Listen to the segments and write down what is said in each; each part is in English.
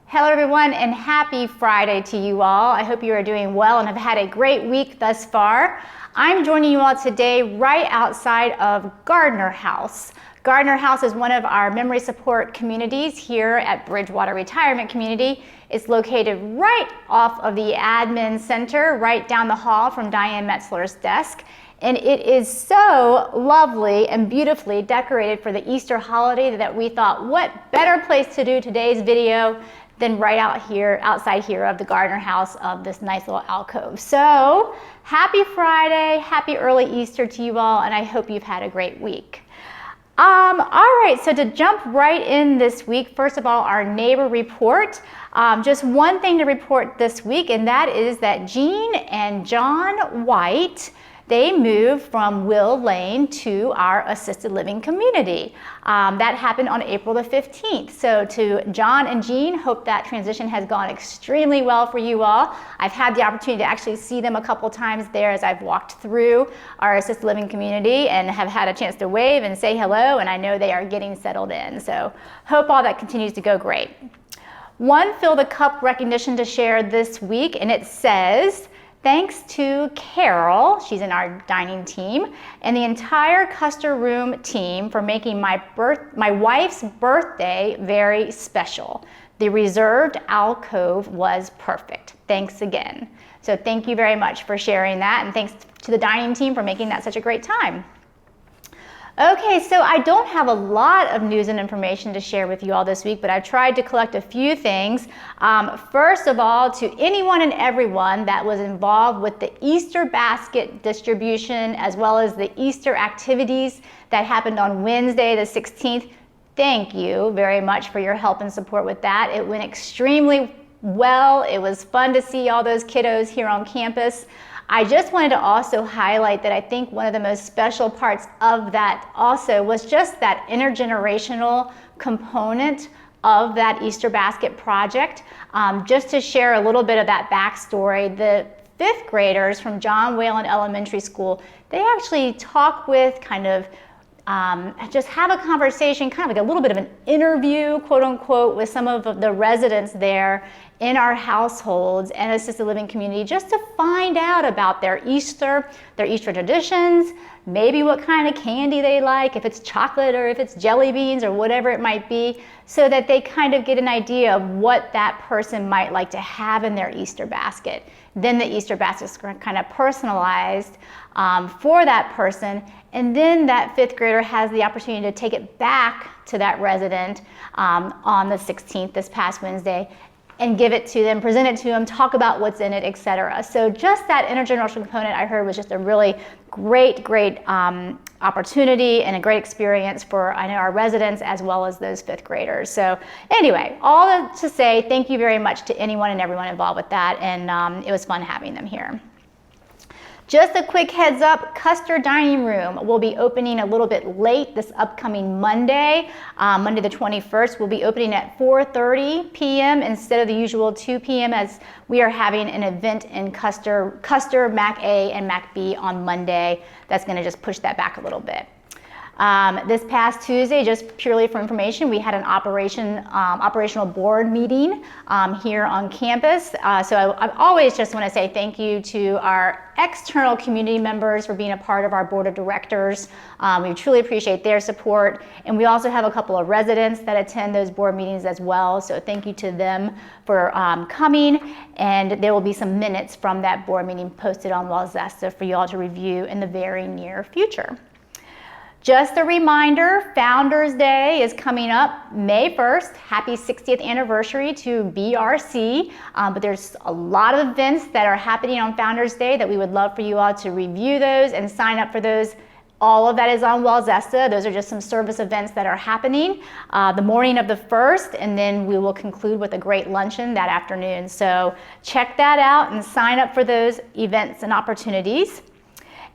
Hello everyone, and happy Friday to you all. I hope you are doing well and have had a great week thus far. I'm joining you all today right outside of Gardner House. Gardner House is one of our memory support communities here at Bridgewater Retirement Community. It's located right off of the admin center, right down the hall from Diane Metzler's desk. And it is so lovely and beautifully decorated for the Easter holiday that we thought, what better place to do today's video than right outside here of the Gardner House of this nice little alcove. So happy Friday, happy early Easter to you all, and I hope you've had a great week. All right, so to jump right in this week, first of all, our neighbor report. Just one thing to report this week, and that is that Jean and John White, they moved from Will Lane to our assisted living community. That happened on April the 15th. So to John and Jean, hope that transition has gone extremely well for you all. I've had the opportunity to actually see them a couple times there as I've walked through our assisted living community and have had a chance to wave and say hello, and I know they are getting settled in. So hope all that continues to go great. One Fill the Cup recognition to share this week, and it says, thanks to Carol, she's in our dining team, and the entire Custer Room team for making my wife's birthday very special. The reserved alcove was perfect. Thanks again. So thank you very much for sharing that, and thanks to the dining team for making that such a great time. Okay, so I don't have a lot of news and information to share with you all this week, but I've tried to collect a few things. First of all, to anyone and everyone that was involved with the Easter basket distribution as well as the Easter activities that happened on Wednesday the 16th, thank you very much for your help and support with that. It went extremely well. It was fun to see all those kiddos here on campus. I just wanted to also highlight that I think one of the most special parts of that also was just that intergenerational component of that Easter basket project. Just to share a little bit of that backstory, the fifth graders from John Whalen Elementary School, they actually talk with just have a conversation, kind of like a little bit of an interview, quote unquote, with some of the residents there in our households and assisted living community, just to find out about their Easter traditions, maybe what kind of candy they like, if it's chocolate or if it's jelly beans or whatever it might be, so that they kind of get an idea of what that person might like to have in their Easter basket. Then the Easter basket is kind of personalized for that person, and then that fifth grader has the opportunity to take it back to that resident on the 16th, this past Wednesday, and give it to them, present it to them, talk about what's in it, etc. So just that intergenerational component I heard was just a really great opportunity and a great experience for, I know, our residents as well as those fifth graders. So anyway, all that to say, thank you very much to anyone and everyone involved with that, and it was fun having them here. Just a quick heads up, Custer Dining Room will be opening a little bit late this upcoming Monday. Monday the 21st, we'll be opening at 4:30 p.m. instead of the usual 2 p.m. as we are having an event in Custer, Mac A and Mac B on Monday. That's gonna just push that back a little bit. This past Tuesday, just purely for information, we had an operational board meeting here on campus. So I always just want to say thank you to our external community members for being a part of our board of directors. We truly appreciate their support. And we also have a couple of residents that attend those board meetings as well. So thank you to them for coming. And there will be some minutes from that board meeting posted on Wallzesta for you all to review in the very near future. Just a reminder, Founders Day is coming up May 1st. Happy 60th anniversary to BRC. But there's a lot of events that are happening on Founders Day that we would love for you all to review those and sign up for those. All of that is on Wallzesta. Those are just some service events that are happening the morning of the 1st, and then we will conclude with a great luncheon that afternoon. So check that out and sign up for those events and opportunities.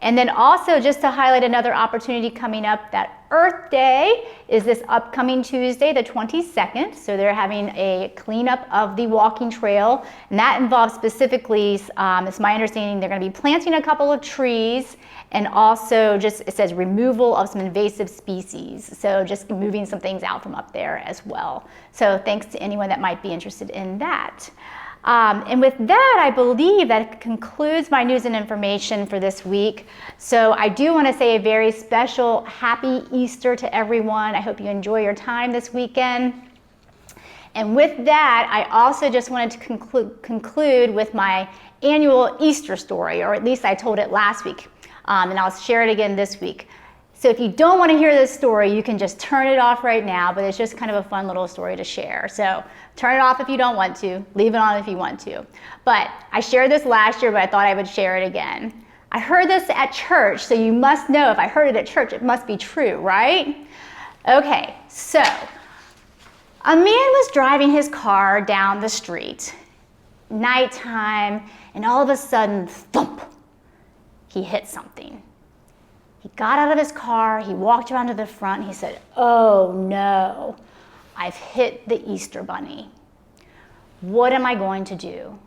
And then also just to highlight another opportunity coming up that Earth Day is this upcoming Tuesday, the 22nd. So they're having a cleanup of the walking trail, and that involves specifically, it's my understanding, they're going to be planting a couple of trees, and also just, it says removal of some invasive species. So just moving some things out from up there as well. So thanks to anyone that might be interested in that. And with that, I believe that concludes my news and information for this week. So I do want to say a very special happy Easter to everyone. I hope you enjoy your time this weekend. And with that, I also just wanted to conclude with my annual Easter story, or at least I told it last week, and I'll share it again this week. So if you don't want to hear this story, you can just turn it off right now, but it's just kind of a fun little story to share. So turn it off if you don't want to, leave it on if you want to. But I shared this last year, but I thought I would share it again. I heard this at church, so you must know if I heard it at church, it must be true, right? Okay, so a man was driving his car down the street, nighttime, and all of a sudden, thump, he hit something. He got out of his car, he walked around to the front, and he said, "Oh no, I've hit the Easter Bunny. What am I going to do?"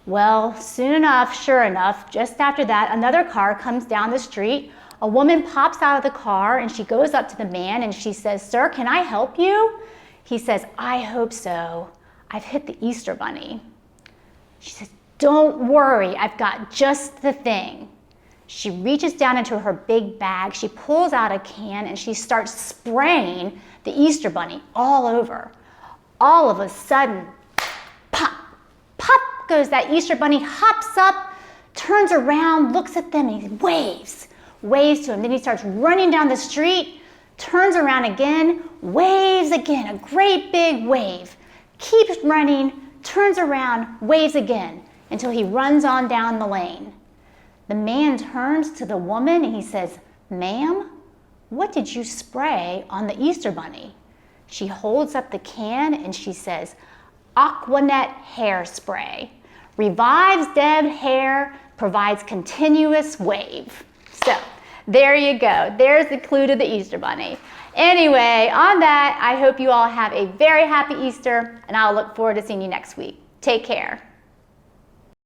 Well, soon enough, sure enough, just after that, another car comes down the street. A woman pops out of the car and she goes up to the man and she says, "Sir, can I help you?" He says, "I hope so. I've hit the Easter Bunny." She says, "Don't worry, I've got just the thing." She reaches down into her big bag, she pulls out a can, and she starts spraying the Easter Bunny all over. All of a sudden, pop, pop goes that Easter Bunny, hops up, turns around, looks at them, and he waves to him. Then he starts running down the street, turns around again, waves again, a great big wave. Keeps running, turns around, waves again, until he runs on down the lane. The man turns to the woman and he says, "Ma'am, what did you spray on the Easter Bunny?" She holds up the can and she says, "Aquanet hairspray. Revives dead hair, provides continuous wave." So there you go. There's the clue to the Easter Bunny. Anyway, on that, I hope you all have a very happy Easter, and I'll look forward to seeing you next week. Take care.